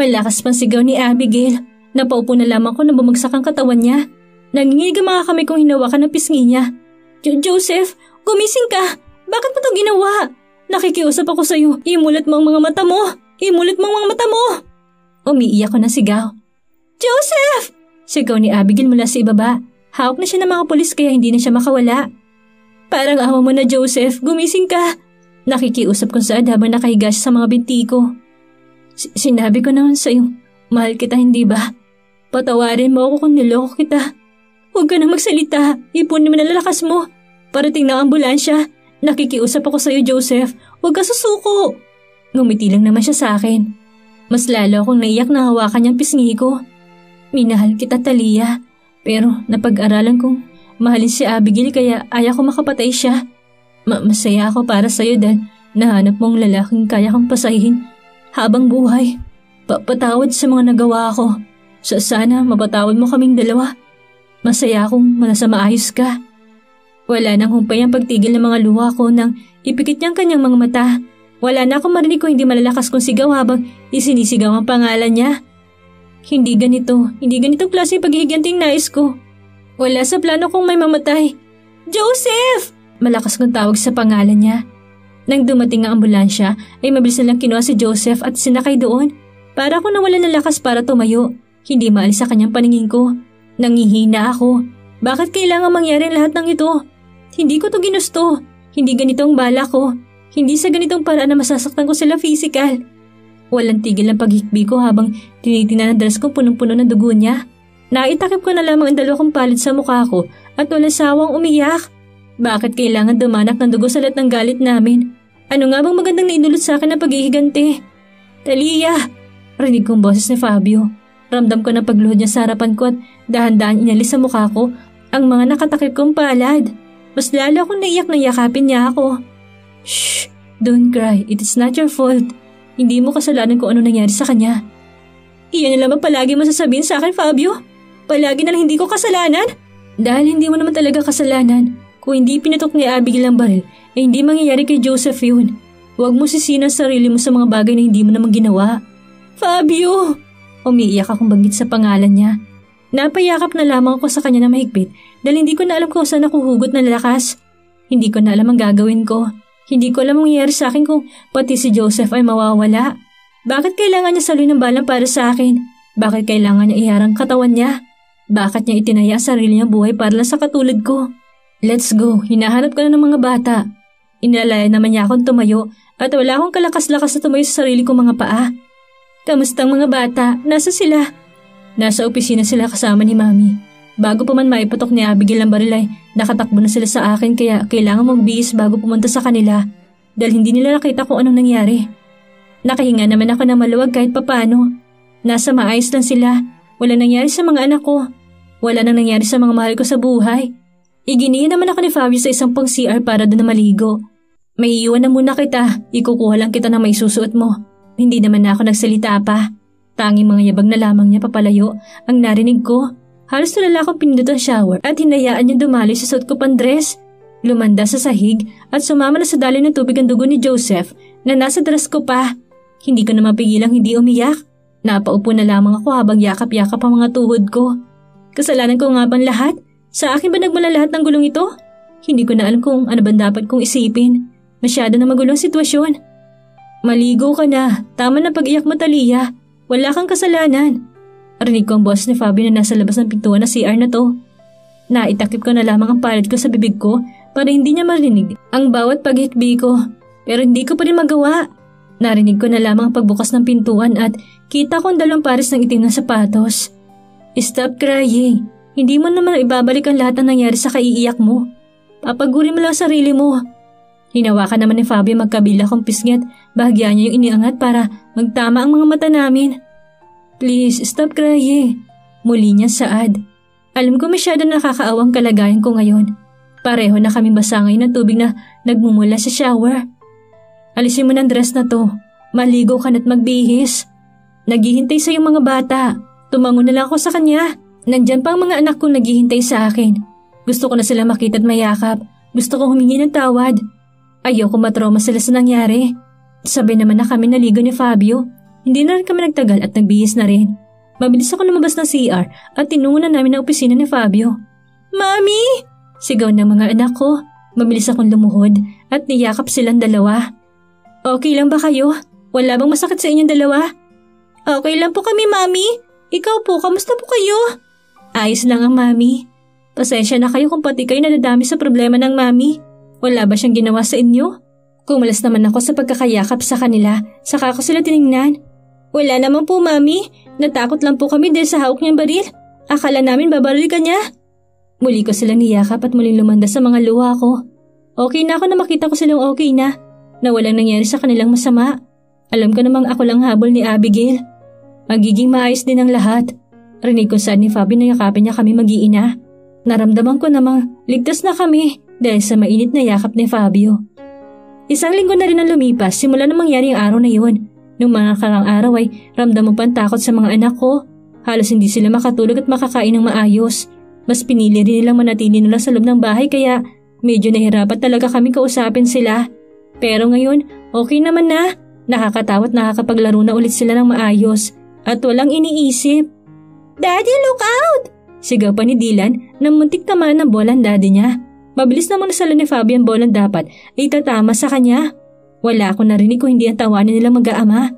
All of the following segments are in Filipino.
Malakas pang sigaw ni Abigail. Napaupo na lamang ko na bumagsak ang katawan niya. Nanginginig ang mga kamay kong hinawakan ng pisngi niya. Joseph, gumising ka! Bakit mo ito ginawa? Nakikiusap ako sa'yo. Imulat mo ang mga mata mo! Imulat mo ang mga mata mo! Umiiyak ko na sigaw. Joseph! Sigaw ni Abigail mula sa ibaba. Hawak na siya ng mga pulis kaya hindi na siya makawala. Parang awa mo na, Joseph. Gumising ka! Nakikiusap ko Saad habang nakahiga siya sa mga binti ko. Sinabi ko naman sa'yo, mahal kita hindi ba? Patawarin mo ako kung niloko kita. Huwag ka na magsalita. Ipunin mo na lakas mo. Parating na ang ambulansya. Nakikiusap ako sa'yo, Joseph. Huwag ka susuko. Ngumiti lang naman siya sa akin. Mas lalo akong naiyak na hawakan niyang pisngi ko. Minahal kita, Talia. Pero napag-aralan kong mahalin si Abigail kaya ayaw ko makapatay siya. Masaya ako para sa'yo dahil nahanap mong lalaking kaya kang pasahin habang buhay. Patawad sa mga nagawa ko. Sana mapatawad mo kaming dalawa. Masaya akong nasa maayos ka. Wala nang humpay ang pagtigil ng mga luha ko nang ipikit niyang kanyang mga mata. Wala na akong marinig ko hindi malalakas kong sigaw habang isinisigaw ang pangalan niya. Hindi ganitong klase paghihiganting nais ko. Wala sa plano kong may mamatay. Joseph! Malakas kong tawag sa pangalan niya. Nang dumating ang ambulansya ay mabilis na lang kinuha si Joseph at sinakay doon. Para ako nawalan ng lakas para tumayo. Hindi maalis sa kanyang paningin ko. Nangihina ako. Bakit kailangan mangyari ang lahat ng ito? Hindi ko to ginusto. Hindi ganito ang bala ko. Hindi sa ganitong paraan na masasaktan ko sila physical. Walang tigil ang paghikbi ko habang tinitingnan ang dress ko punong-puno ng dugo niya. Naitakip ko na lamang ang dalawa kong palid sa mukha ko at walang sawang umiyak. Bakit kailangan dumanak ng dugo sa lahat ng galit namin? Ano nga bang magandang naidulot sa akin ng paghihiganti? Talia! Rinig kong boses ni Fabio. Ramdam ko na pagluhod niya sa harapan ko at dahan-dahan inalis sa mukha ko ang mga nakatakip kong palad. Mas lalo akong naiyak na yakapin niya ako. Shh! Don't cry. It is not your fault. Hindi mo kasalanan kung ano nangyari sa kanya. Iyan na naman palagi mo sasabihin sa akin, Fabio. Palagi na lang hindi ko kasalanan. Dahil hindi mo naman talaga kasalanan. Kung hindi pinatok ni Abigail ang baril, eh hindi mangyayari kay Joseph yun. Huwag mo sisihin ang sarili mo sa mga bagay na hindi mo naman ginawa. Fabio! Umiiyak akong banggit sa pangalan niya. Napayakap na lamang ako sa kanya na mahigpit dahil hindi ko na alam kung saan ako hugot ng lakas. Hindi ko na alam ang gagawin ko. Hindi ko alam ang mangyayari sa akin kung pati si Joseph ay mawawala. Bakit kailangan niya saluhin ng balang para sa akin? Bakit kailangan niya iharang katawan niya? Bakit niya itinaya ang sarili niyang buhay para lang sa katulad ko? Let's go, hinahanap ko na ng mga bata. Inalaya naman niya akong tumayo at wala akong kalakas-lakas na tumayo sa sarili kong mga paa. Kamusta ang mga bata? Nasa sila? Nasa opisina sila kasama ni Mami. Bago pa man maipatok ni Abigail ang baril ay nakatakbo na sila sa akin kaya kailangan magbihis bago pumunta sa kanila dahil hindi nila nakita kung anong nangyari. Nakahinga naman ako ng maluwag kahit papano. Nasa maayos lang sila. Wala nangyari sa mga anak ko. Wala nang nangyari sa mga mahal ko sa buhay. Iginiya naman ako ni Fabio sa isang pang CR para doon na maligo. May iwan na muna kita. Ikukuha lang kita ng may susuot mo. Hindi naman na ako nagsalita pa. Tanging mga yabag na lamang niya papalayo ang narinig ko. Halos tulala akong pinindot ang shower at hinayaan niya dumaloy sa suot ko pang dress. Lumanda sa sahig at sumama na sa daloy ng tubig ang dugo ni Joseph na nasa dress ko pa. Hindi ko na mapigilang hindi umiyak. Napaupo na lamang ako habang yakap-yakap ang mga tuhod ko. Kasalanan ko nga bang lahat? Sa akin ba nagmula lahat ng gulong ito? Hindi ko na alam kung ano ba dapat kong isipin. Masyado na magulong sitwasyon. Maligo ka na. Tama na pag-iyak mo, Talia. Wala kang kasalanan. Rinig ko ang boses ni Fabio na nasa labas ng pintuan na CR na to. Naitakip ko na lamang ang palad ko sa bibig ko para hindi niya marinig ang bawat paghikbi ko. Pero hindi ko pa rin magawa. Narinig ko na lamang ang pagbukas ng pintuan at kita ko ang dalawang pares ng itim na sapatos. Stop crying. Hindi mo naman ibabalik ang lahat ng nangyari sa kaiiyak mo. Papagurin mo lang sarili mo. Hinawakan naman ni Fabio magkabila kong pisngi at bahagya niya yung iniangat para magtama ang mga mata namin. Please, stop crying. Muli niya Saad. Alam ko masyado nakakaawang kalagayan ko ngayon. Pareho na kaming basa ngayon ng tubig na nagmumula sa shower. Alisin mo ng dress na to. Maligo ka na't magbihis. Naghihintay sa yung mga bata. Tumango na lang ako sa kanya. Nandyan pa ang mga anak kong naghihintay sa akin. Gusto ko na sila makita at mayakap. Gusto ko humingi ng tawad. Ayoko matrauma sila sa nangyari. Sabi naman na kami naligo ni Fabio. Hindi na rin kami nagtagal at nagbihis na rin. Mabilis ako lumabas ng CR at tinungo na namin ang opisina ni Fabio. Mami! Sigaw ng mga anak ko. Mabilis akong lumuhod at niyakap silang dalawa. Okay lang ba kayo? Wala bang masakit sa inyong dalawa? Okay lang po kami, Mami. Ikaw po, kamusta po kayo? Ayos lang ang Mami. Pasensya na kayo kung pati kayo nadadami sa problema ng Mami. Wala ba siyang ginawa sa inyo? Kumalas naman ako sa pagkakayakap sa kanila, saka ko sila tiningnan. Wala naman po, Mami. Natakot lang po kami dahil sa hawak niyang baril. Akala namin babaril ka niya. Muli ko silang niyakap at muling lumanda sa mga luha ko. Okay na ako na makita ko silang okay na walang nangyari sa kanilang masama. Alam ko namang ako lang habol ni Abigail. Magiging maayos din ang lahat. Rinig ko saan ni Fabio na yakapin niya kami mag-iina. Naramdaman ko namang ligtas na kami dahil sa mainit na yakap ni Fabio. Isang linggo na rin ang lumipas simula nang mangyari ang araw na yun. Nung mga karang araw ay ramdam mo pang takot sa mga anak ko. Halos hindi sila makatulog at makakain ng maayos. Mas pinili rin nilang manatili nila sa loob ng bahay kaya medyo nahirapan talaga kami kausapin sila. Pero ngayon, okay naman na. Nakakatawa at nakakapaglaro na ulit sila ng maayos at walang iniisip. Daddy, look out! Sigaw pa ni Dylan na muntik tamaan ng bola ang daddy niya. Mabilis naman nasalo ni Fabio ang bola dapat ay tatama sa kanya. Wala akong narinig kung hindi ang tawanan nila mag-aama.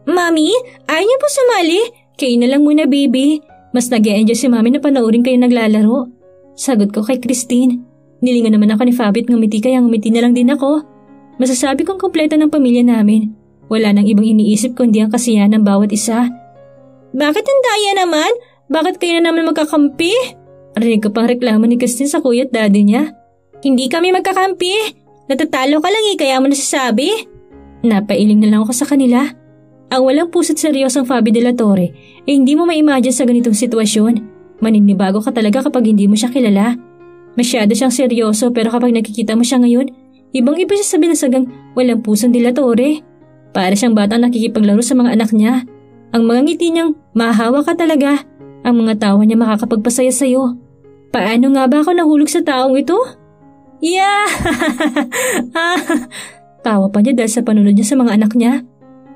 Mami, ayaw niyo po sumali? Kayo na lang muna, baby. Mas nag-e-enjoy si Mami na panoorin kayo naglalaro. Sagot ko kay Christine. Nilingon naman ako ni Fabio at ngumiti kaya ngumiti na lang din ako. Masasabi kong kumpleto ng pamilya namin. Wala nang ibang iniisip kundi ang kasiyahan ng bawat isa. Bakit ang daya naman? Bakit kayo na naman magkakampi? Rinig ko pang reklamo ni Christine sa kuya at daddy niya. Hindi kami magkakampi. Natatalo ka lang kaya mo nasasabi. Napailing na lang ako sa kanila. Ang walang puso't seryosong Fabio de la Torre hindi mo ma-imagine sa ganitong sitwasyon. Maninibago ka talaga kapag hindi mo siya kilala. Masyado siyang seryoso pero kapag nakikita mo siya ngayon, ibang-iba siya sa binasagang walang pusong de la Torre. Para siyang batang nakikipaglaro sa mga anak niya. Ang mga ngiti niyang mahahawa ka talaga. Ang mga tawa niya makakapagpasaya sa'yo. Paano nga ba ako nahulog sa taong ito? Yeah! Tawa pa niya dahil sa panunod niya sa mga anak niya.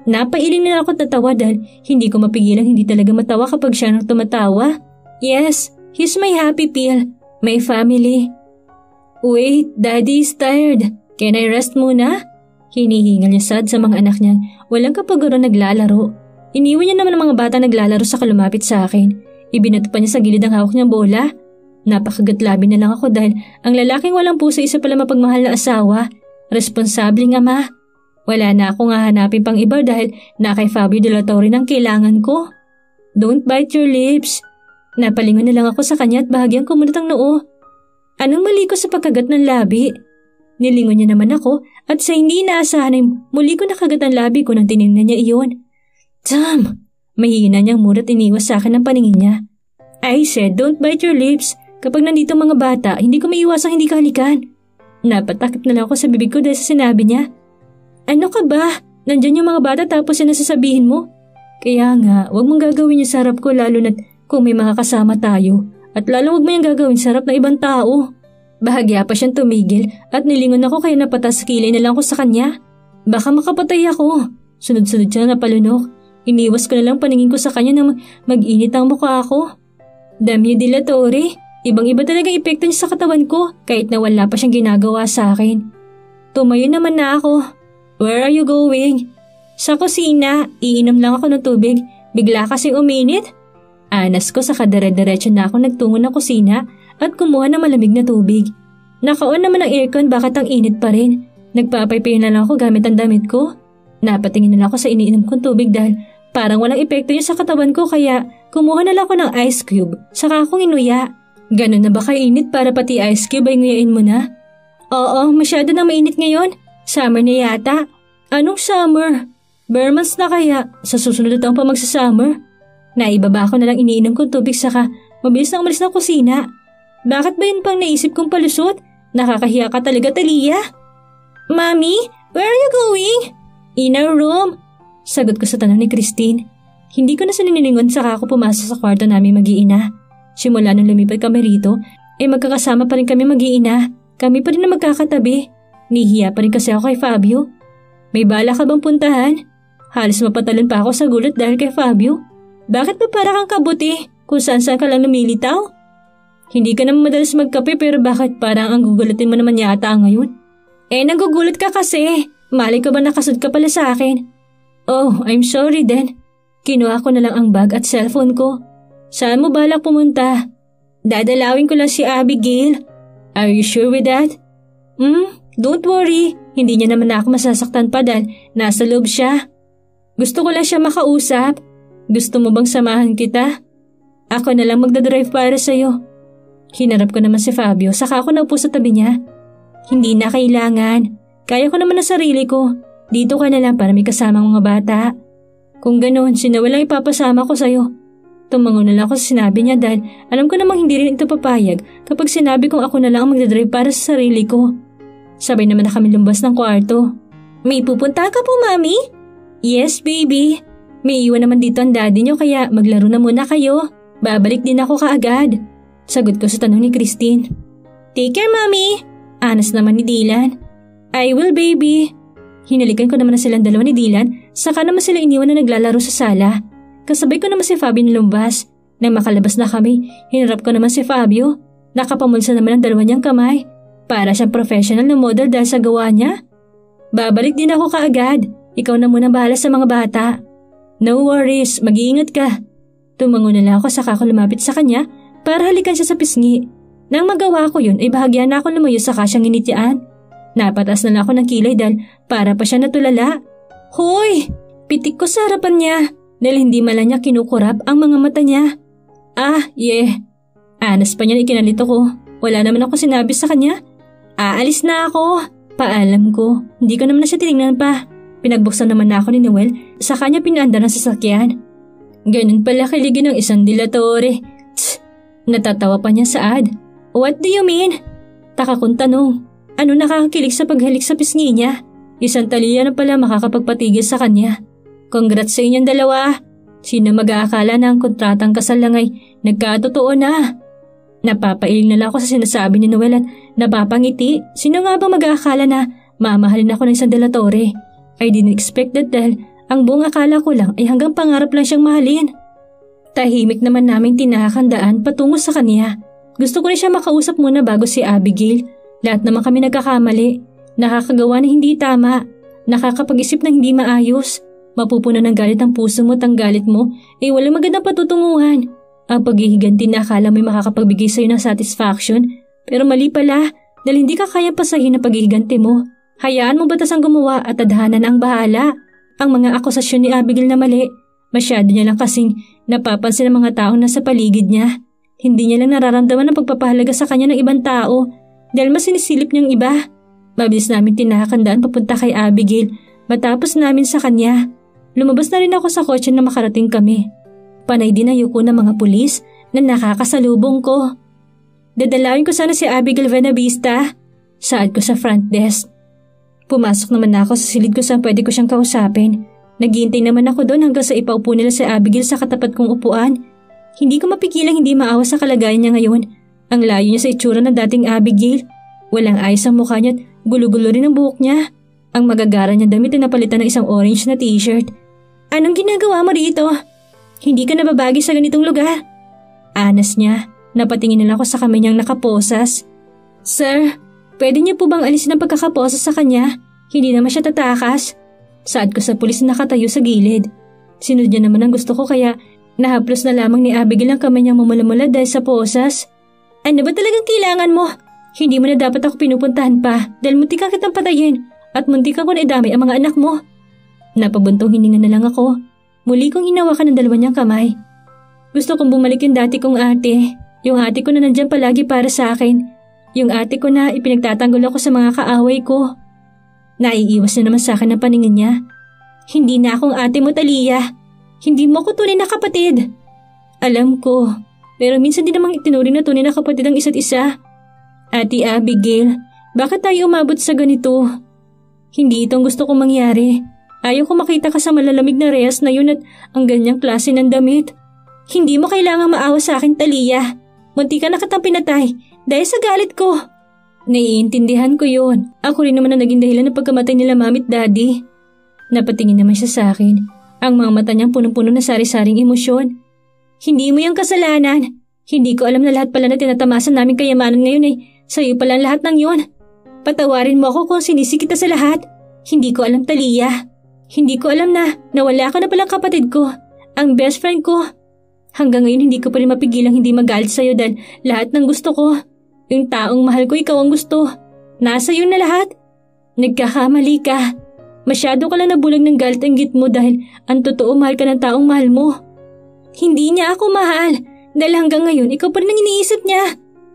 Napailing na ako at natawa dahil hindi ko mapigilang hindi talaga matawa kapag siya nang tumatawa. Yes, he's my happy pill. My family. Wait, Daddy is tired. Can I rest muna? Hinihingal niya sad sa mga anak niyang walang kapaguro naglalaro. Iniwan niya naman ang mga bata naglalaro sa kalumapit sa akin. Ibinato pa niya sa gilid ang hawak niyang bola. Napakagatlabi na lang ako dahil ang lalaking walang puso isa pala mapagmahal na asawa. Responsabling ama. Wala na akong hahanapin pang iba dahil na kay Fabio de la Torre ng kailangan ko. Don't bite your lips. Napalingon na lang ako sa kanya at bahagyang kumunot ang noo. Anong mali ko sa pagkagat ng labi? Nilingon niya naman ako at sa hindi inaasahan ay muli ko nakagat ang labi ko nang tinignan niya iyon. Damn! Mahina niyang murat iniwas sa akin ang paningin niya. I said don't bite your lips. Kapag nandito mga bata, hindi ko maiwasang hindi kahalikan. Napatakip na lang ako sa bibig ko dahil sa sinabi niya. Ano ka ba? Nandyan yung mga bata tapos yan nasasabihin mo? Kaya nga, huwag mong gagawin yung sa harap ko lalo na't kung may mga kasama tayo. At lalo huwag mo yung gagawin sa harap ng ibang tao. Bahagya pa siyang tumigil at nilingon ako kaya napatas kilay na lang ako sa kanya. Baka makapatay ako. Sunod-sunod siya na palunok. Iniwas ko na lang paningin ko sa kanya na mag-init ang mukha ako. Damyo de la Torre. Ibang-iba talaga epekto niya sa katawan ko kahit na wala pa siyang ginagawa sa akin. Tumayo naman na ako. Where are you going? Sa kusina, iinom lang ako ng tubig. Bigla kasing uminit. Anas ko sa kadire-diretso na ako nagtungo ng kusina at kumuha ng malamig na tubig. Naka-on naman ang aircon bakit ang init pa rin. Nagpapaypay na lang ako gamit ang damit ko. Napatingin na lang ako sa iniinom kong tubig dahil parang walang epekto yun sa katawan ko kaya kumuha na lang ako ng ice cube saka akong inuya. Ganun na ba kainit para pati ice cube ay nguyain mo na? Oo, masyado na mainit ngayon. Summer na yata. Anong summer? Bare months na kaya. Sa susunod na taong pa magsa-summer. Naibaba ko na lang iniinom kong tubig saka mabilis na umalis ng kusina. Bakit ba yun pang naisip kong palusot? Nakakahiya ka talaga, Talia. Mommy, where are you going? In our room. Sagot ko sa tanong ni Christine. Hindi ko na sininingon saka ako pumasok sa kwarto namin mag-iina. Simula nung lumipat kami rito, magkakasama pa rin kami mag-iina. Kami pa rin na magkakatabi. Nihiya pa rin kasi ako kay Fabio. May bala ka bang puntahan? Halos mapatalon pa ako sa gulat dahil kay Fabio. Bakit ba para kang kabuti kung saan-saan ka lang lumilitaw? Hindi ka naman madalas magkape pero bakit parang ang gugulatin mo naman yata ngayon? Nanggugulat ka kasi. Malay ko ba nakasud ka pala sa akin? Oh, I'm sorry then. Kinuha ko na lang ang bag at cellphone ko. Saan mo balak pumunta? Dadalawin ko lang si Abigail. Are you sure with that? Don't worry. Hindi niya naman ako masasaktan pa dahil nasa loob siya. Gusto ko lang siya makausap. Gusto mo bang samahan kita? Ako na lang magdadrive para sa'yo. Hinarap ko naman si Fabio saka ako naupo sa tabi niya. Hindi na kailangan. Kaya ko naman na sarili ko. Dito ka na lang para may kasamang mga bata. Kung ganoon, sinawalang ipapasama ko sa'yo. Tumango na lang ako sa sinabi niya dahil alam ko namang hindi rin ito papayag kapag sinabi kong ako na lang ang magdadrive para sa sarili ko. Sabay naman na kami lumabas ng kwarto. May pupunta ka po, Mami? Yes, baby. May iwan naman dito ang daddy niyo kaya maglaro na muna kayo. Babalik din ako kaagad. Sagot ko sa tanong ni Christine. Take care, Mami. Anas naman ni Dylan. I will, baby. Hinalikan ko naman na silang dalawa ni Dylan, saka naman sila iniwan na naglalaro sa sala. Kasabay ko naman si Fabio na lumbas. Nang makalabas na kami, hinarap ko naman si Fabio. Nakapamulsa naman ang dalawa niyang kamay. Para siyang professional na model dahil sa gawa niya. Babalik din ako kaagad. Ikaw na muna bahala sa mga bata. No worries, mag-iingat ka. Tumango na lang ako saka ako lumapit sa kanya para halikan siya sa pisngi. Nang magawa ko yun ay bahagya na ako lumayo saka siyang initian. Napatas na lang ako ng kilay dahil para pa siya natulala. Hoy! Pitik ko sa harapan niya dahil hindi mala niya kinukurap ang mga mata niya. Anas pa niya na ikinalito ko. Wala naman ako sinabi sa kanya. Aalis na ako. Paalam ko. Hindi ko naman na siya tinignan pa. Pinagbuksan naman na ako ni Noel sa kanya pinaandar ng sasakyan. Ganun pala kiligin ng isang dilatore. Tss! Natatawa pa niya saad. What do you mean? Taka kong tanong. Ano nakakakilig sa paghalik sa pisngi niya? Isang taliya na pala makakapagpatigil sa kanya. Congrats sa inyong dalawa. Sino mag-aakala na ang kontratang kasal lang ay nagkatotoo na? Napapailing na lang ako sa sinasabi ni Noel at napapangiti. Sino nga ba mag-aakala na mamahalin ako ng isang delatore? I didn't expect that dahil ang buong akala ko lang ay hanggang pangarap lang siyang mahalin. Tahimik naman namin tinakandaan patungo sa kanya. Gusto ko rin siya makausap muna bago si Abigail. Lahat naman kami nagkakamali. Nakakagawa na hindi tama. Nakakapag-isip na hindi maayos. Mapupuno ng galit ang puso mo at ang galit mo ay walang magandang patutunguhan. Ang paghihiganti na akala mo'y makakapagbigay sa'yo ng satisfaction. Pero mali pala dahil hindi ka kaya pasahin ang paghihiganti mo. Hayaan mo batas ang gumawa at tadhana na ang bahala. Ang mga akusasyon ni Abigail na mali. Masyado niya lang kasing napapansin ng mga taong nasa paligid niya. Hindi niya lang nararamdaman ang pagpapahalaga sa kanya ng ibang tao. Dahil mas sinisilip niyang iba. Mabilis namin tinakandaan papunta kay Abigail matapos namin sa kanya. Lumabas na rin ako sa kotse na makarating kami. Panay din ayoko ng mga pulis na nakakasalubong ko. Dadalawin ko sana si Abigail Venavista. Saad ko sa front desk. Pumasok naman ako sa silid ko saan pwede ko siyang kausapin. Naghihintay naman ako doon hanggang sa ipaupo nila si Abigail sa katapat kong upuan. Hindi ko mapigilang hindi maawa sa kalagayan niya ngayon. Ang layo niya sa itsura ng dating Abigail. Walang ayos ang mukha niya at gulo-gulo rin ang buhok niya. Ang magagara niya damit ay napalitan ng isang orange na t-shirt. Anong ginagawa mo rito? Hindi ka nababagi sa ganitong lugar? Anas niya. Napatingin na ako sa kamay niyang nakaposas. Sir, pwede niyo po bang alisin ang pagkakaposas sa kanya? Hindi naman siya tatakas. Saad ko sa pulis na nakatayo sa gilid. Sinunod niya naman ang gusto ko kaya nahaplos na lamang ni Abigail ang kamay niyang mumula-mula dahil sa posas. Ano ba talagang kailangan mo? Hindi mo na dapat ako pinupuntahan pa dahil muntik ka kitang patayin at muntik ako na idamay ang mga anak mo. Napabuntong hininga na lang ako. Muli kong hinawakan ng dalawa niyang kamay. Gusto kong bumalik yung dati kong ate. Yung ate ko na nandyan palagi para sa akin. Yung ate ko na ipinagtatanggol ako sa mga kaaway ko. Naiiwas na naman sa akin ang paningin niya. Hindi na akong ate mo, Talia. Hindi mo ako tunay na kapatid. Alam ko. Pero minsan din namang itinuring na tunay na kapatid ang isa't isa. Ate Abigail, bakit tayo umabot sa ganito? Hindi itong gusto kong mangyari. Ayaw ko makita ka sa malalamig na rehas na yun at ang ganyang klase ng damit. Hindi mo kailangang maawa sa akin, Talia. Munti ka na kitang pinatay dahil sa galit ko. Naiintindihan ko yun. Ako rin naman ang naging dahilan ng pagkamatay nila Mami at Daddy. Napatingin naman siya sa akin. Ang mga mata niyang punong-puno na sari-saring emosyon. Hindi mo yung kasalanan. Hindi ko alam na lahat pala na tinatamasan namin kayamanan ngayon ay sa'yo pala ang lahat ng yun. Patawarin mo ako kung sinisi kita sa lahat. Hindi ko alam, Talia. Hindi ko alam na nawala ka na palang kapatid ko. Ang best friend ko. Hanggang ngayon hindi ko pa rin mapigilang hindi magalit sa'yo dahil lahat ng gusto ko. Yung taong mahal ko, ikaw ang gusto. Nasa iyo na lahat. Nagkakamali ka. Masyado ka lang nabulag ng galit ang git mo dahil ang totoo mahal ka ng taong mahal mo. Hindi niya ako mahal dahil hanggang ngayon ikaw pa rin ang iniisip niya.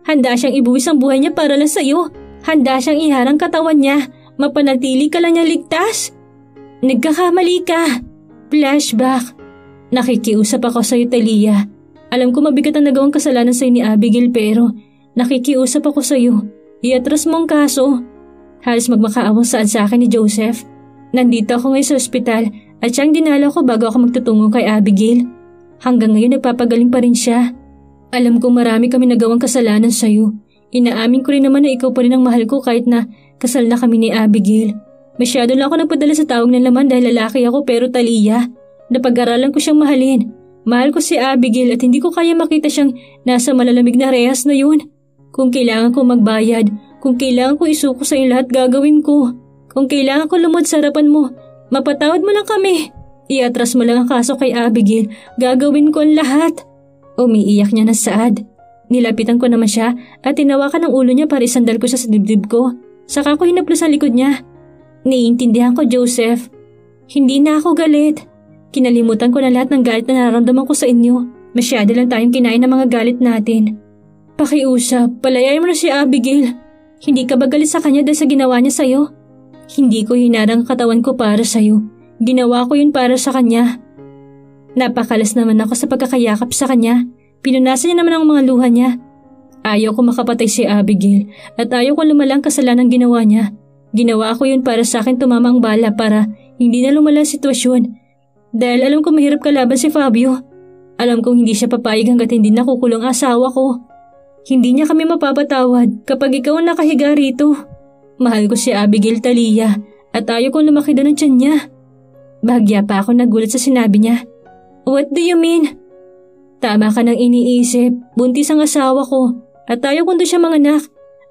Handa siyang ibuwis ang buhay niya para lang sa'yo. Handa siyang iharang katawan niya. Mapanatili ka lang niyang ligtas. Nagkakamali ka. Flashback. Nakikiusap ako sa'yo, Talia. Alam ko mabigat ang nagawang kasalanan sa'yo ni Abigail pero nakikiusap ako sa'yo. Iatras mo ang kaso. Halos magmakaawang saan sa akin ni Joseph. Nandito ako ngayon sa ospital at siyang dinala ko bago ako magtutungo kay Abigail. Hanggang ngayon nagpapagaling pa rin siya. Alam ko marami kami nagawang kasalanan sa'yo. Inaamin ko rin naman na ikaw pa rin ang mahal ko kahit na kasal na kami ni Abigail. Masyado lang ako nagpadala sa tawag ng laman dahil lalaki ako pero Talia. Napag-aralan ko siyang mahalin. Mahal ko si Abigail at hindi ko kaya makita siyang nasa malalamig na rehas na yun. Kung kailangan ko magbayad, kung kailangan ko isuko sa iyo lahat gagawin ko. Kung kailangan ko lumod sa harapan mo, mapatawad mo lang kami. Iatras mo lang ang kaso kay Abigail, gagawin ko ang lahat. Umiiyak niya na saad. Nilapitan ko naman siya at tinawakan ang ulo niya para isandal ko siya sa dibdib ko. Saka ko hinaplos ang likod niya. Naiintindihan ko, Joseph. Hindi na ako galit. Kinalimutan ko na lahat ng galit na nararamdaman ko sa inyo. Masyado lang tayong kinain ng mga galit natin. Pakiusap, palayain mo na si Abigail. Hindi ka ba galit sa kanya dahil sa ginawa niya sa'yo? Hindi ko hinarang ang katawan ko para sa'yo. Ginawa ko yun para sa kanya. Napakalas naman ako sa pagkakayakap sa kanya. Pinunasan niya naman ang mga luha niya. Ayaw ko makapatay si Abigail at ayaw ko lumalang kasalanan ginawa niya. Ginawa ko yun para sa akin tumama ang bala para hindi na lumala ang sitwasyon. Dahil alam ko mahirap kalaban si Fabio. Alam kong hindi siya papayag hanggat hindi nakukulong asawa ko. Hindi niya kami mapapatawad kapag ikaw ang nakahiga rito. Mahal ko si Abigail, Talia, at ayaw kong lumaki doon ang tiyan niya. Bahagya pa ako nagulat sa sinabi niya. What do you mean? Tama ka nang iniisip. Buntis ang asawa ko at ayaw kong doon siya manganak.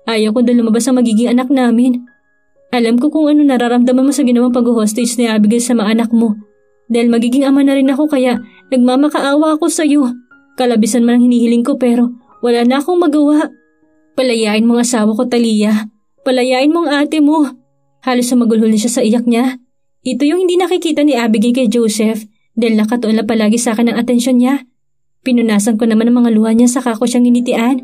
Ayaw kong doon lumabas ang magiging anak namin. Alam ko kung ano nararamdaman mo sa ginawang pag-hostage ni Abigail sa mga anak mo. Dahil magiging ama na rin ako kaya nagmamakaawa ako sa iyo. Kalabisan man ang hinihiling ko pero wala na akong magawa. Palayain mo ang asawa ko, Talia. Palayain mo ang ate mo. Halos sumagulhol na siya sa iyak niya. Ito yung hindi nakikita ni Abigail kay Joseph dahil nakatuon na palagi sa akin ang atensyon niya. Pinunasan ko naman ang mga luha niya saka ko siyang initian.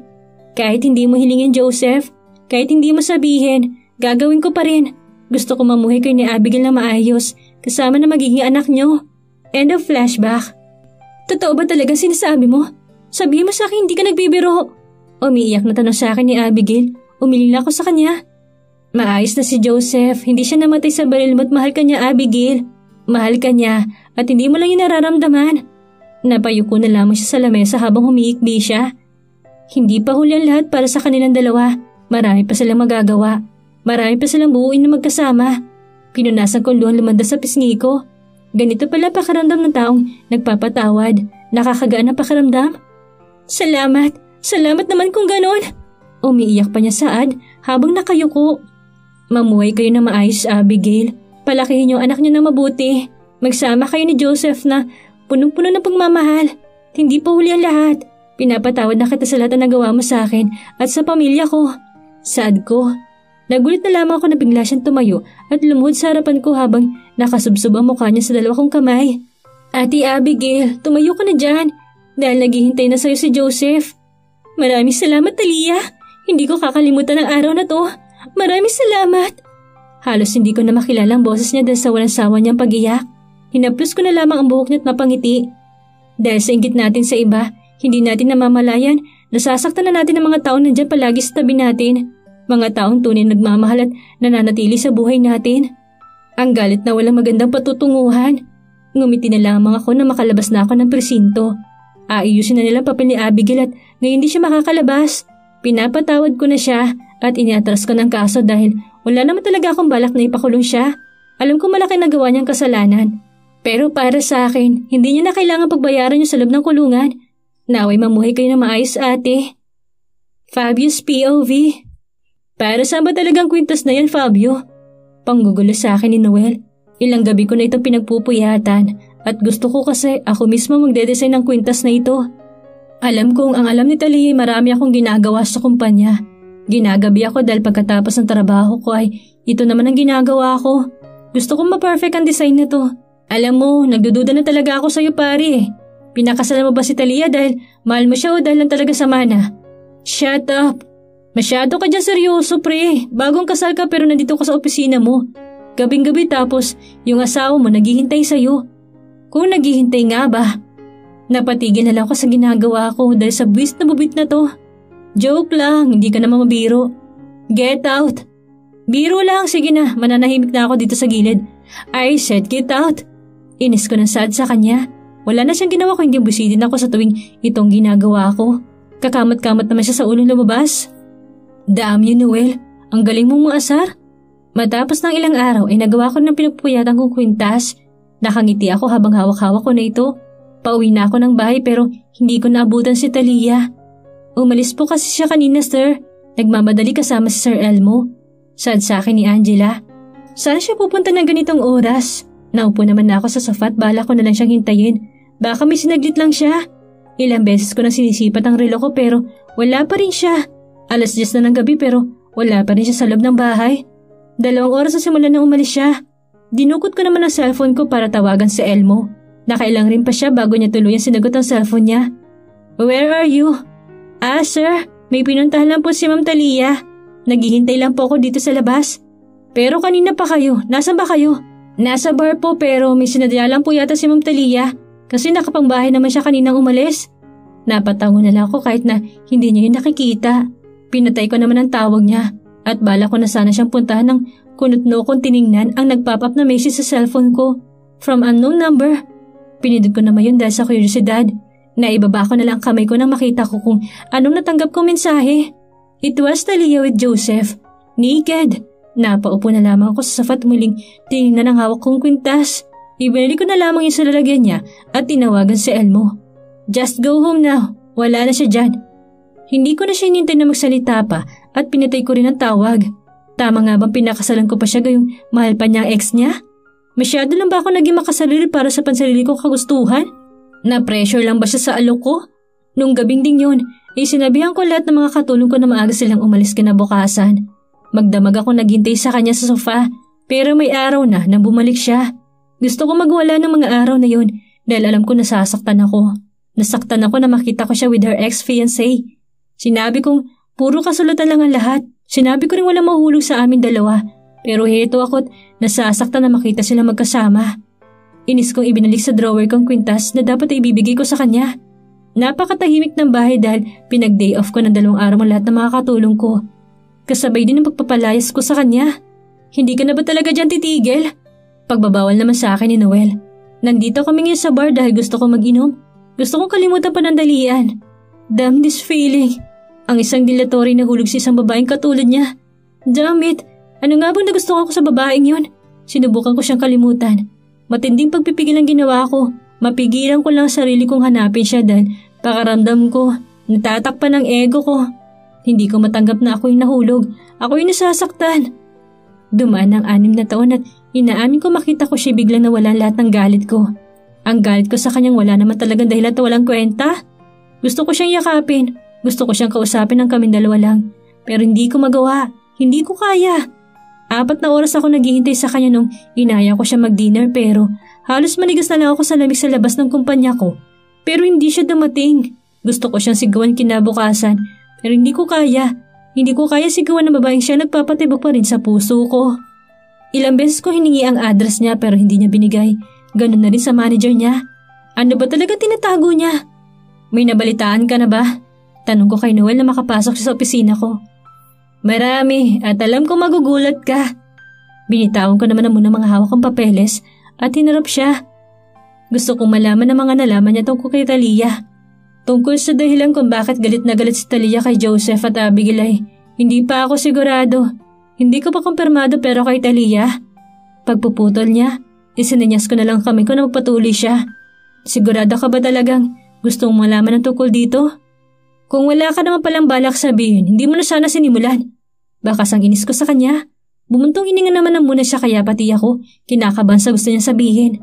Kahit hindi mo hilingin, Joseph, kahit hindi mo sabihin, gagawin ko pa rin. Gusto ko mamuhay kayo ni Abigail na maayos kasama na magiging anak niyo. End of flashback. Totoo ba talaga sinasabi mo? Sabihin mo sa akin hindi ka nagbibiro. Umiiyak na tanong sa akin ni Abigail. Umilila ako sa kanya. Maayos na si Joseph. Hindi siya namatay sa baril mo't mahal ka niya, Abigail. Mahal ka niya at hindi mo lang yung nararamdaman. Napayuko na lamang siya sa lamesa habang humiikbi siya. Hindi pa huli ang lahat para sa kanilang dalawa. Marami pa silang magagawa. Marami pa silang buuin na magkasama. Pinunasan ko luhang lumanda sa pisngi ko. Ganito pala pakiramdam ng taong nagpapatawad. Nakakagaan ang pakiramdam. Salamat. Salamat naman kung ganon. Umiiyak pa niya saad habang nakayuko. Mamuhay kayo na maayos, Abigail. Palakihin yung anak niyo na mabuti. Magsama kayo ni Joseph na punong-puno ng pagmamahal. Hindi pa huli ang lahat. Pinapatawad na kita sa lahat na nagawa mo sa akin at sa pamilya ko. Saad ko. Nagulat na lamang ako na bigla siyang tumayo at lumuhod sa harapan ko habang nakasubsob ang mukha niya sa dalawa kong kamay. Ate Abigail, tumayo ka na dyan dahil naghihintay na sa'yo si Joseph. Maraming salamat, Talia. Hindi ko kakalimutan ang araw na to. Maraming salamat. Halos hindi ko na makilala ang boses niya dahil sa walang sawa niyang pag-iyak. Hinaplos ko na lamang ang buhok niya at napangiti. Dahil sa inggit natin sa iba, hindi natin namamalayan, nasasaktan na natin ang mga taong nandyan palagi sa tabi natin. Mga taong tunay nagmamahal at nananatili sa buhay natin. Ang galit na walang magandang patutunguhan. Ngumiti na lamang ako na makalabas na ako ng presinto. Aayusin na nilang papel ni Abigail at ngayon di siya makakalabas. Pinapatawad ko na siya at iniatras ko ng kaso dahil wala naman talaga akong balak na ipakulong siya. Alam ko malaki nagawa niyang kasalanan. Pero para sa akin, hindi niya na kailangan pagbayaran niyo sa loob ng kulungan. Naway mamuhay kayo na maayos, ate. Fabio's POV. Para saan ba talagang kwintas na yan, Fabio? Panggugulo sa akin ni Noel. Ilang gabi ko na itong pinagpupuyatan at gusto ko kasi ako mismo magde-design ng kwintas na ito. Alam kong ang alam ni Talia ay marami akong ginagawa sa kumpanya. Ginagabi ako dahil pagkatapos ng trabaho ko ay ito naman ang ginagawa ko. Gusto kong ma-perfect ang design na to. Alam mo, nagdududa na talaga ako sa'yo pare. Pinakasalan mo ba si Talia dahil mahal mo siya o dahil lang talaga sa mana? Shut up! Masyado ka dyan seryoso pre. Bagong kasal ka pero nandito ka sa opisina mo. Gabing-gabi tapos yung asawa mo naghihintay sa'yo. Kung naghihintay nga ba? Napatigil na lang ako sa ginagawa ko dahil sa buwis na bubit na to. Joke lang, hindi ka naman mabiro. Get out! Biro lang, sige na, mananahimik na ako dito sa gilid. I said get out! Inis ko ng sad sa kanya. Wala na siyang ginawa ko, hindi busitin ako sa tuwing itong ginagawa ko. Kakamot-kamot naman siya sa ulong lumabas. Damn you, Noel. Ang galing mong maasar. Matapos ng ilang araw ay nagawa ko ng pinagpuyatan kong kwintas. Nakangiti ako habang hawak-hawak ko na ito. Pauwi na ako ng bahay pero hindi ko naabutan si Talia. Umalis po kasi siya kanina, sir. Nagmamadali kasama si Sir Elmo. Sad sa akin ni Angela. Saan siya pupunta ng ganitong oras? Naupo naman na ako sa sofa at bala ko na lang siyang hintayin. Baka may sinaglit lang siya. Ilang beses ko nang sinisipat ang relo ko pero wala pa rin siya. 10:00 na ng gabi pero wala pa rin siya sa loob ng bahay. 2 oras na simula nang umalis siya. Dinukot ko naman ang cellphone ko para tawagan si Elmo. Nakailang rin pa siya bago niya tuluyan sinagot ang cellphone niya. Where are you? Sir, may pinuntahan lang po si Ma'am Talia. Naghihintay lang po ako dito sa labas. Pero kanina pa kayo, nasaan ba kayo? Nasa bar po pero may sinadya lang po yata si Ma'am Talia kasi nakapangbahay naman siya kaninang umalis. Napatawa na lang ako kahit na hindi niya yun nakikita. Pinatay ko naman ang tawag niya at bala ko na sana siyang puntahan ng kunot-no kong tiningnan ang nag-pop up na message sa cellphone ko. From unknown number. Pinindot ko naman yun dahil sa kuryosidad. Naibaba ko na lang kamay ko nang makita ko kung anong natanggap kong mensahe. It was Talia with Joseph. Naked. Napaupo na lamang ako sa sofa at muling tinignan ang hawak kong kwintas. Ibinalik ko na lamang yung sa lalagyan niya at tinawagan si Elmo. Just go home now. Wala na siya dyan. Hindi ko na siya hinintay na magsalita pa at pinatay ko rin ang tawag. Tama nga bang pinakasalan ko pa siya gayong mahal pa niya ang ex niya? Masyado lang ba ako naging makasalili para sa pansarili kong kagustuhan? Na-pressure lang ba siya sa alok ko? Nung gabing ding yun, sinabihan ko lahat ng mga katulong ko na maaga silang umalis kinabukasan. Magdamag ako naghintay sa kanya sa sofa pero may araw na nang bumalik siya. Gusto ko magwala ng mga araw na yun dahil alam ko nasasaktan ako. Nasaktan ako na makita ko siya with her ex-fiancé. Sinabi kong puro kasulatan lang ang lahat. Sinabi ko rin walang mahulog sa amin dalawa. Pero heto ako't nasasaktan na makita sila magkasama. Inis kong ibinalik sa drawer kong kwintas na dapat ay ibibigay ko sa kanya. Napakatahimik ng bahay dahil pinag-day off ko ng 2 araw ang lahat ng mga katulong ko. Kasabay din ang pagpapalayas ko sa kanya. Hindi ka na ba talaga dyan titigil? Pagbabawal naman sa akin ni Noel. Nandito kami ngayon sa bar dahil gusto kong mag-inom. Gusto kong kalimutan panandalian. Damn this feeling. Ang isang dilatory na hulog sa isang babaeng katulad niya. Damn it! Ano nga bang nagustuhan ko sa babaeng yun? Sinubukan ko siyang kalimutan. Matinding pagpipigil ang ginawa ko. Mapigilan ko lang sarili kong hanapin siya dahil pakaramdam ko. Natatakpan ang ego ko. Hindi ko matanggap na ako yung nahulog. Ako yung nasasaktan. Dumaan ang 6 na taon at inaamin ko makita ko siya biglang nawala lahat ng galit ko. Ang galit ko sa kanyang wala naman talagang dahilan at walang kwenta. Gusto ko siyang yakapin. Gusto ko siyang kausapin ng kaming dalawa lang. Pero hindi ko magawa. Hindi ko kaya. 4 na oras ako naghihintay sa kanya nung inaya ko siya mag-dinner pero halos manigas na lang ako sa lamig sa labas ng kumpanya ko. Pero hindi siya dumating. Gusto ko siyang sigawan kinabukasan pero hindi ko kaya. Hindi ko kaya sigawan ng babaeng siya nagpapatibok pa rin sa puso ko. Ilang beses ko hiningi ang address niya pero hindi niya binigay. Ganun na rin sa manager niya. Ano ba talaga tinatago niya? May nabalitaan ka na ba? Tanong ko kay Noel na makapasok siya sa opisina ko. Marami at alam ko magugulat ka. Binitawan ko naman muna mga hawak kong papeles at hinarap siya. Gusto kong malaman ang mga nalaman niya tungkol kay Talia. Tungkol sa dahilan kung bakit galit na galit si Talia kay Joseph at Abigail ay hindi pa ako sigurado. Hindi ko pa kumpirmado pero kay Talia. Pagpuputol niya, isininyas ko na lang kami ko na magpatuloy siya. Sigurado ka ba talagang gusto mong malaman ng tungkol dito? Kung wala ka naman palang balak sabihin, hindi mo na sana sinimulan. Baka sang inis ko sa kanya. Bumuntong hininga naman na muna siya kaya pati ako kinakabahan sa gusto niya sabihin.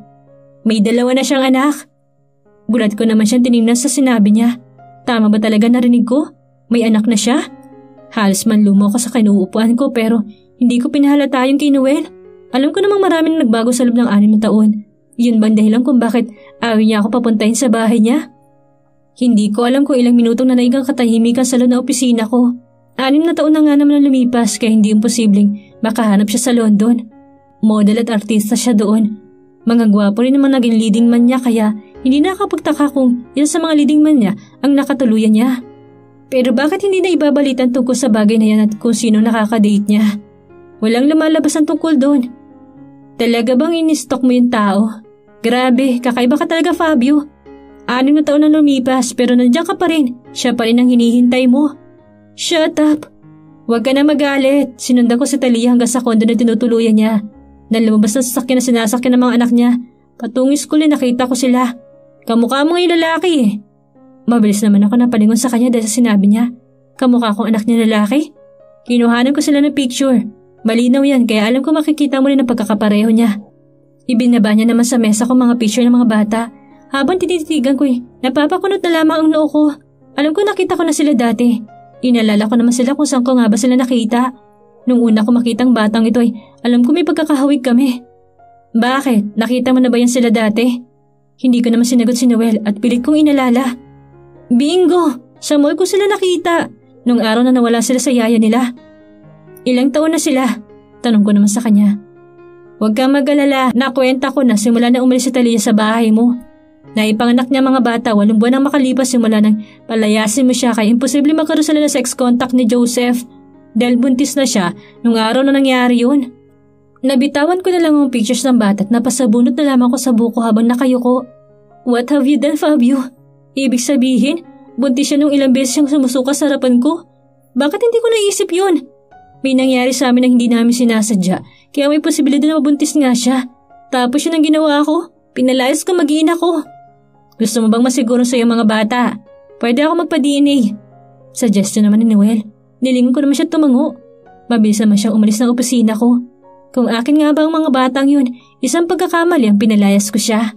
May 2 na siyang anak. Gulat ko naman siyang tinignan sa sinabi niya. Tama ba talaga narinig ko? May anak na siya? Halos manlumo ako sa kinuupuan ko pero hindi ko pinahalata yung kay Noel. Alam ko namang marami na nagbago sa loob ng 6 na taon. Yun ba dahilan kung bakit ayaw niya ako papuntahin sa bahay niya? Hindi ko alam kung ilang minutong nanaig ang katahimikan sa loob ng opisina ko. 6 na taon na nga naman ang lumipas kaya hindi imposibleng makahanap siya sa London. Model at artista siya doon. Mga gwapo rin naman naging leading man niya kaya hindi nakakapagtaka kung isa sa mga leading man niya ang nakatuluyan niya. Pero bakit hindi na ibabalitan tungkol sa bagay na yan at kung sino nakakadate niya? Walang lumalabas ang tungkol doon. Talaga bang in-stalk mo yung tao? Grabe, kakaiba ka talaga Fabio. 6 na taon na lumipas pero nandiyan ka pa rin. Siya pa rin ang hinihintay mo. Shut up! Huwag ka na magalit. Sinundan ko si Talia hanggang sa kondo na tinutuluyan niya. Nang lumabas na sasakyan na sinasakyan ng mga anak niya, patungong school nakita ko sila. Kamukha mo ngayon lalaki eh. Mabilis naman ako napalingon sa kanya dahil sa sinabi niya. Kamukha kong anak niya lalaki? Kinuhanan ko sila ng picture. Malinaw yan kaya alam ko makikita mo rin ang pagkakapareho niya. Ibinaba niya naman sa mesa ko mga picture ng mga bata. Habang tinititigan ko napapakunot na lamang ang noo ko. Alam ko nakita ko na sila dati. Inalala ko naman sila kung saan ko nga ba sila nakita. Nung una ko makitang batang ito alam ko may pagkakahawig kami. Bakit? Nakita mo na ba yan sila dati? Hindi ko naman sinagot si Noel at pilit kong inalala. Bingo! Sa mall ko sila nakita. Nung araw na nawala sila sa yaya nila. Ilang taon na sila? Tanong ko naman sa kanya. Huwag kang mag-alala, nakwenta ko na simula na umalis si Talia sa bahay mo. Naipanganak niya mga bata 8 buwan ang makalipas simula nang palayasin mo siya kaya imposible magkaroon sila ng sex contact ni Joseph. Dahil buntis na siya nung araw na nangyari yun. Nabitawan ko na lang ang pictures ng bata at napasabunot na lamang ko sa buko habang nakayuko. What have you done, Fabio? Ibig sabihin, buntis siya nung ilang beses siyang sumusuka sa harapan ko? Bakit hindi ko naisip yun? May nangyari sa amin na hindi namin sinasadya, kaya may posibilidad na mabuntis nga siya. Tapos yun ang ginawa ko, pinalayas ko mag-iina ko. Gusto mo bang masiguro sa iyong mga bata? Pwede ako magpa-DNA. Suggestion naman ni Noel. Nilingon ko naman siya tumango. Mabilis naman siyang umalis ng opisina ko. Kung akin nga ba ang mga batang yun, isang pagkakamali ang pinalayas ko siya.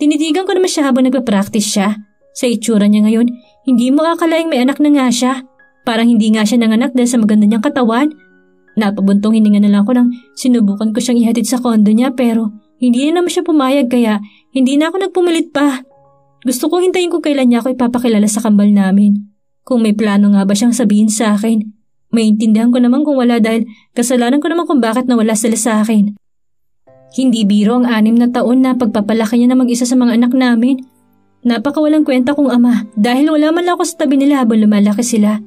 Tinitigan ko naman siya habang nagpa-practice siya. Sa itsura niya ngayon, hindi mo akalaing may anak na nga siya. Parang hindi nga siya nanganak dahil sa maganda niyang katawan. Napabuntong hininga na lang ako nang sinubukan ko siyang ihatid sa kondo niya pero hindi na naman siya pumayag kaya hindi na ako nagpumilit pa. Gusto ko hintayin kung kailan niya ako ipapakilala sa kambal namin. Kung may plano nga ba siyang sabihin sa akin. Maintindihan ko naman kung wala dahil kasalanan ko naman kung bakit nawala sila sa akin. Hindi biro ang 6 na taon na pagpapalaki niya na mag-isa sa mga anak namin. Napakawalang kwenta kong ama dahil wala man lang ako sa tabi nila habang lumalaki sila.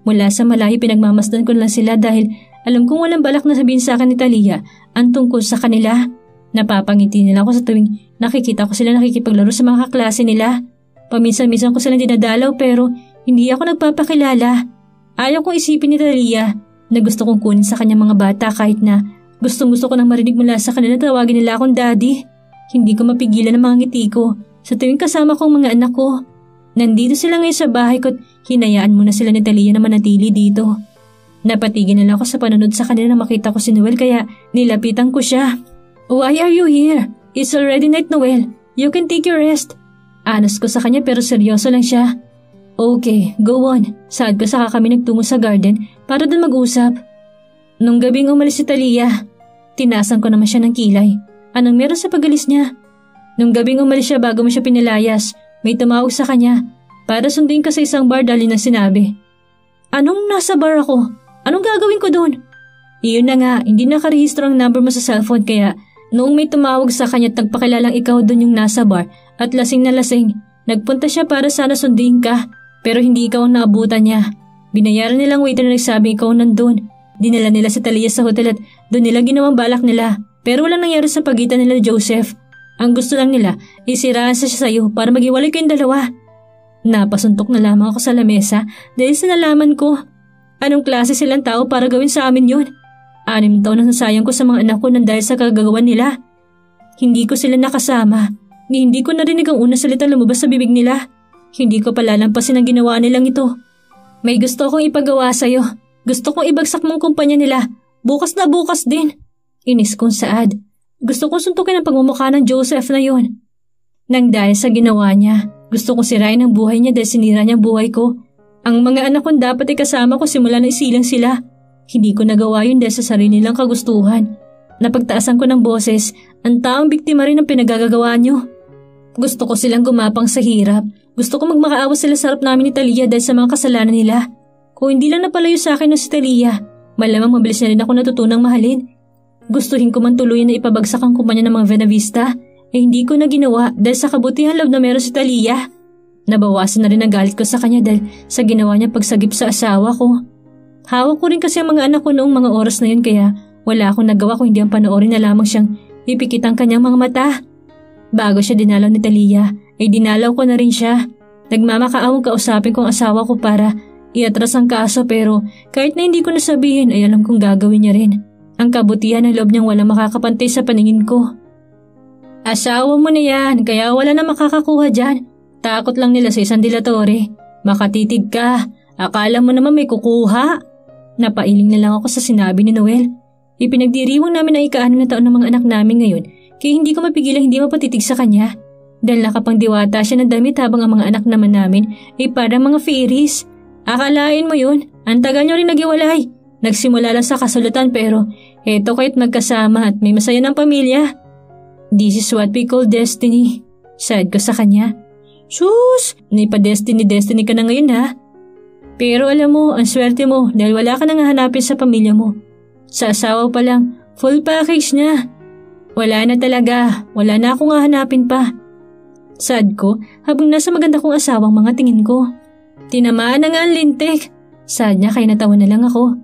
Mula sa malayo pinagmamasdan ko lang sila dahil alam kong walang balak na sabihin sa akin ni Talia ang tungkol sa kanila. Napapangiti nila ako sa tuwing nakikita ko sila nakikipaglaro sa mga kaklase nila. Paminsan-minsan ko silang dinadalaw pero hindi ako nagpapakilala. Ayaw kong isipin ni Talia na gusto kong kunin sa kanyang mga bata kahit na gustong-gusto ko nang marinig mula sa kanila tawagin nila akong daddy. Hindi ko mapigilan ang mga ngiti ko sa tuwing kasama ko ang mga anak ko. Nandito sila ngayon sa bahay ko at hinayaan muna sila ni Talia na manatili dito. Napatigil na lang ako sa panunod sa kanila na makita ko si Noel kaya nilapitan ko siya. Why are you here? It's already night, Noel. You can take your rest. Anas ko sa kanya pero seryoso lang siya. Okay, go on. Saad ko saka kami nagtungo sa garden para doon mag-usap. Nung gabing umalis si Talia, tinasan ko naman siya ng kilay. Anong meron sa pag-alis niya? Nung gabing umalis siya bago mo siya pinilayas, may tumawag sa kanya para sundin ka sa isang bar dahil na sinabi. Anong nasa bar ako? Anong gagawin ko doon? Iyon na nga, hindi nakarehistro ang number mo sa cellphone kaya noong may tumawag sa kanya at nagpakilalang ikaw doon yung nasa bar at lasing na lasing, nagpunta siya para sana sundin ka pero hindi ikaw ang naabutan niya. Binayaran nilang waiter na nagsabing ikaw nandun. Dinala nila sa Talia sa hotel at doon nila ginawang balak nila pero walang nangyari sa pagitan nila Joseph. Ang gusto lang nila, isiraan siya sa'yo para maghiwalay kayong dalawa. Napasuntok na lamang ako sa lamesa dahil sa nalaman ko. Anong klase silang tao para gawin sa amin yun? 6 taon na nasayang ko sa mga anak ko nang dahil sa kagagawan nila. Hindi ko sila nakasama. Hindi ko narinig ang unang salita lumabas sa bibig nila. Hindi ko palalampasin ang ginawa nilang ito. May gusto akong ipagawa sa'yo. Gusto kong ibagsak mong kumpanya nila. Bukas na bukas din. Inis kong saad. Gusto kong suntukin ang pagmumukha ng Joseph na yon. Nang dahil sa ginawa niya, gusto kong sirain ang buhay niya dahil sinira niya ang buhay ko. Ang mga anak kong dapat ay kasama ko simula na isilang sila. Hindi ko nagawa yun dahil sa sarili nilang kagustuhan. Napagtaasan ko ng boses, ang taong biktima rin ng pinagagagawa niyo. Gusto ko silang gumapang sa hirap. Gusto ko magmakaawa sila sa harap namin ni Talia dahil sa mga kasalanan nila. Kung hindi lang napalayo sa akin na si Talia, malamang mabilis na rin ako natutunang mahalin. Gustuhin ko man tuluyan na ipabagsak ang kumpanya ng mga Venavista, hindi ko na ginawa dahil sa kabutihan loob na meron si Talia. Nabawasan na rin ang galit ko sa kanya dahil sa ginawa niya pagsagip sa asawa ko. Hawak ko rin kasi ang mga anak ko noong mga oras na yun kaya wala akong nagawa kung hindi ang panoorin na lamang siyang ipikit ang kanyang mga mata. Bago siya dinalaw ni Talia, ay dinalaw ko na rin siya. Nagmamakaawang kausapin kong asawa ko para iatras ang kaso pero kahit na hindi ko nasabihin ay alam kong gagawin niya rin. Ang kabutihan ng loob niyang walang makakapantay sa paningin ko. Asawa mo na yan, kaya wala na makakakuha dyan. Takot lang nila sa isang dilatore. Makatitig ka, akala mo naman may kukuha. Napailing na lang ako sa sinabi ni Noel. Ipinagdiriwang namin ang ika-6 na taon ng mga anak namin ngayon, kaya hindi ko mapigilang hindi mapatitig sa kanya. Dahil nakapangdiwata siya ng damit habang ang mga anak naman namin ay parang mga fairies. Akalain mo yun, ang tagal nyo rin naghiwalay. Nagsimula lang sa kasulatan pero eto kahit magkasama at may masaya ng pamilya. This is what we call destiny. Saad ko sa kanya. Sus, nipa-destiny ka na ngayon ha. Pero alam mo, ang swerte mo dahil wala ka nang hahanapin sa pamilya mo. Sa asawa pa lang, full package na. Wala na talaga, wala na akong hahanapin pa. Saad ko habang nasa maganda kong asawang mga tingin ko. Tinamaan na nga ang lintik. Saad niya kaya natawa na lang ako.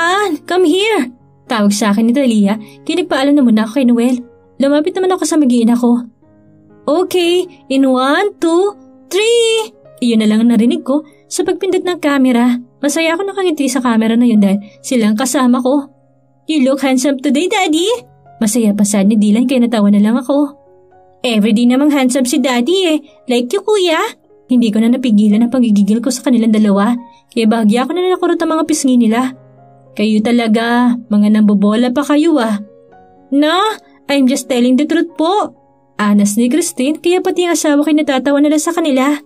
Han, come here! Tawag sa akin ni Talia, kinipaalam na muna ako kay Noel. Lumapit naman ako sa mag-iina ko. Okay, in 1, 2, 3! Iyon na lang ang narinig ko sa pagpindot ng camera. Masaya ako nakangiti sa camera na yun dahil silang kasama ko. You look handsome today, Daddy! Masaya pa sad ni Dylan kaya natawa na lang ako. Everyday namang handsome si Daddy eh. Like you, Kuya. Hindi ko na napigilan ang pagigigil ko sa kanilang dalawa kaya bahagya ako na nakurot ang mga pisngi nila. Kayo talaga, mga nambobola pa kayo ah. No, I'm just telling the truth po. Anas ni Christine kaya pati ang asawa ko natatawa nila sa kanila.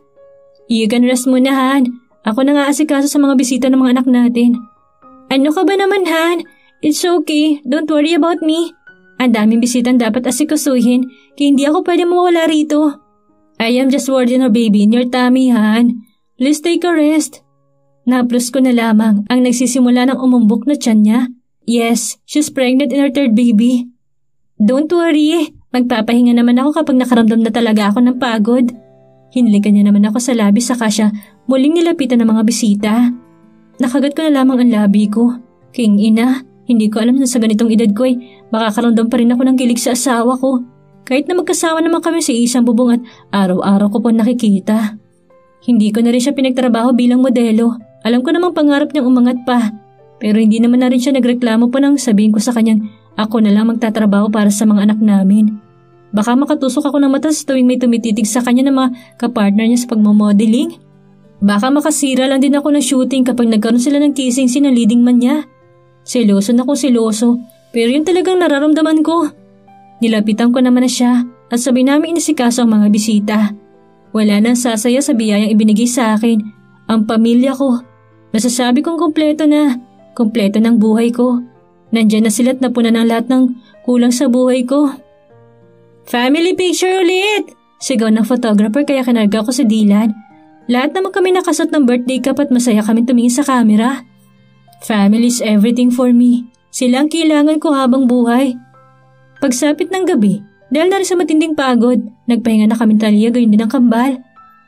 You can rest muna, Han. Ako na nga asikaso sa mga bisita ng mga anak natin. Ano ka ba naman, Han? It's okay, don't worry about me. Ang daming bisitang dapat asikasuhin kaya hindi ako pwede mawala rito. I am just holding her baby in your tummy, Han. Please take a rest. Naplos ko na lamang ang nagsisimula ng umumbok na tiyan niya. Yes, she's pregnant in her 3rd baby. Don't worry, magpapahinga naman ako kapag nakaramdam na talaga ako ng pagod. Hinilikan niya naman ako sa labi saka siya muling nilapitan ng mga bisita. Nakagat ko na lamang ang labi ko. King ina, hindi ko alam na sa ganitong edad ko ay makakaramdam pa rin ako ng kilig sa asawa ko. Kahit na magkasama naman kami sa isang bubong at araw-araw ko po nakikita. Hindi ko na rin siya pinagtrabaho bilang modelo. Alam ko namang pangarap niyang umangat pa. Pero hindi naman na rin siya nagreklamo pa nang sabihin ko sa kanyang ako na lang magtatrabaho para sa mga anak namin. Baka makatusok ako ng mata sa tuwing may tumititig sa kanya ng mga kapartner niya sa pagmamodeling. Baka makasira lang din ako ng shooting kapag nagkaroon sila ng kissing scene ng leading man niya. Seloso na kung seloso, pero yun talagang nararamdaman ko. Nilapitan ko naman na siya at sabi namin inasikaso ang mga bisita. Wala nang sasaya sa biyayang ibinigay sa akin. Ang pamilya ko. Nasasabi kong kompleto na. Kompleto ng buhay ko. Nandyan na sila't napunan ng lahat ng kulang sa buhay ko. Family picture ulit! Sigaw ng photographer kaya kinarga ko si Dylan. Lahat naman kami nakasot ng birthday cup at masaya kami tumingin sa camera. Family is everything for me. Sila ang kailangan ko habang buhay. Pagsapit ng gabi, dahil na rin sa matinding pagod, nagpahinga na kami ni Talia gayon din ang kambal.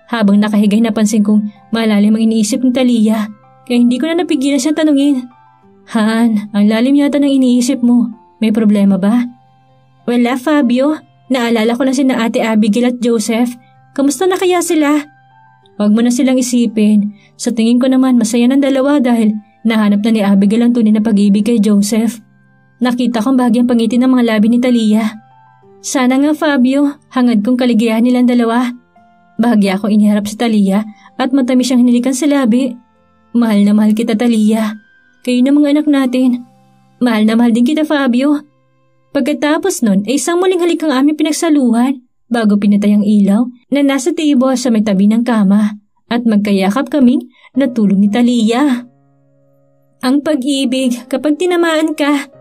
Habang nakahigay napansin kong malalim ang iniisip ni Talia, kaya hindi ko na napigilan siya tanungin. Han, ang lalim yata ng iniisip mo. May problema ba? Wala, Fabio. Naalala ko lang sina Ate Abigail at Joseph. Kamusta na kaya sila? Huwag mo na silang isipin. Sa tingin ko naman masaya ng dalawa dahil Nahanap na ni Abigail ang tunay na pag-ibig kay Joseph. Nakita kong bahagyang pangiti ng mga labi ni Talia. Sana nga Fabio, hangad kong kaligayahan nilang dalawa. Bahagya akong iniharap si Talia at matamis siyang hinilikan sa labi. Mahal na mahal kita Talia. Kayo na mga anak natin. Mahal na mahal din kita Fabio. Pagkatapos nun ay isang muling halik ang aming pinagsaluhan bago pinatay ang ilaw na nasa table sa may tabi ng kama at magkayakap kaming natulog ni Talia. Ang pag-ibig kapag tinamaan ka,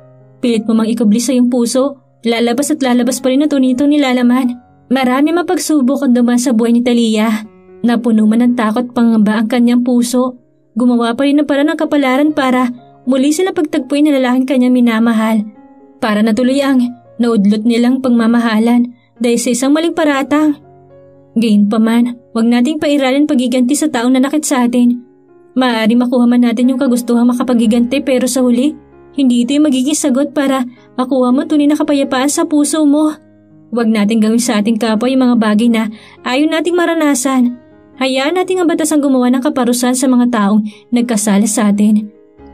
pilit mo mang ikubli sa iyong puso, lalabas at lalabas pa rin na tunitong nilalaman. Marami mapagsubok ang dumaan sa buhay ni Talia. Napuno man ng takot pangamba ang kanyang puso. Gumawa pa rin ng paraan ng kapalaran para muli sila pagtagpuin na lalaking kanyang minamahal. Para natuloy ang naudlot nilang pagmamahalan dahil sa isang maling paratang. Gayunpaman, huwag nating pairalin pagiganti sa taong nanakit sa atin. Maaari makuha man natin yung kagustuhang makapagiganti pero sa huli, hindi ito yung magiging sagot para makuha mo tunay na kapayapaan sa puso mo. Huwag nating gawin sa ating kapwa yung mga bagay na ayaw nating maranasan. Hayaan nating ang batas ang gumawa ng kaparusahan sa mga taong nagkasala sa atin.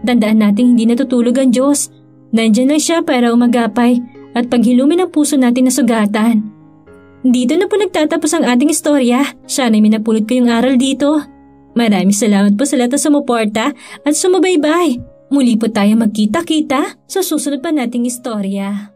Tandaan nating hindi natutulog ang Diyos. Nandiyan lang siya para umagapay at paghilumin ang puso natin na sugatan. Dito na po nagtatapos ang ating istorya. Sana'y may napulot kayong aral dito. Maraming salamat po sa lahat na sumuporta at sumubaybay. Muli po tayo magkita-kita sa susunod pa nating istorya.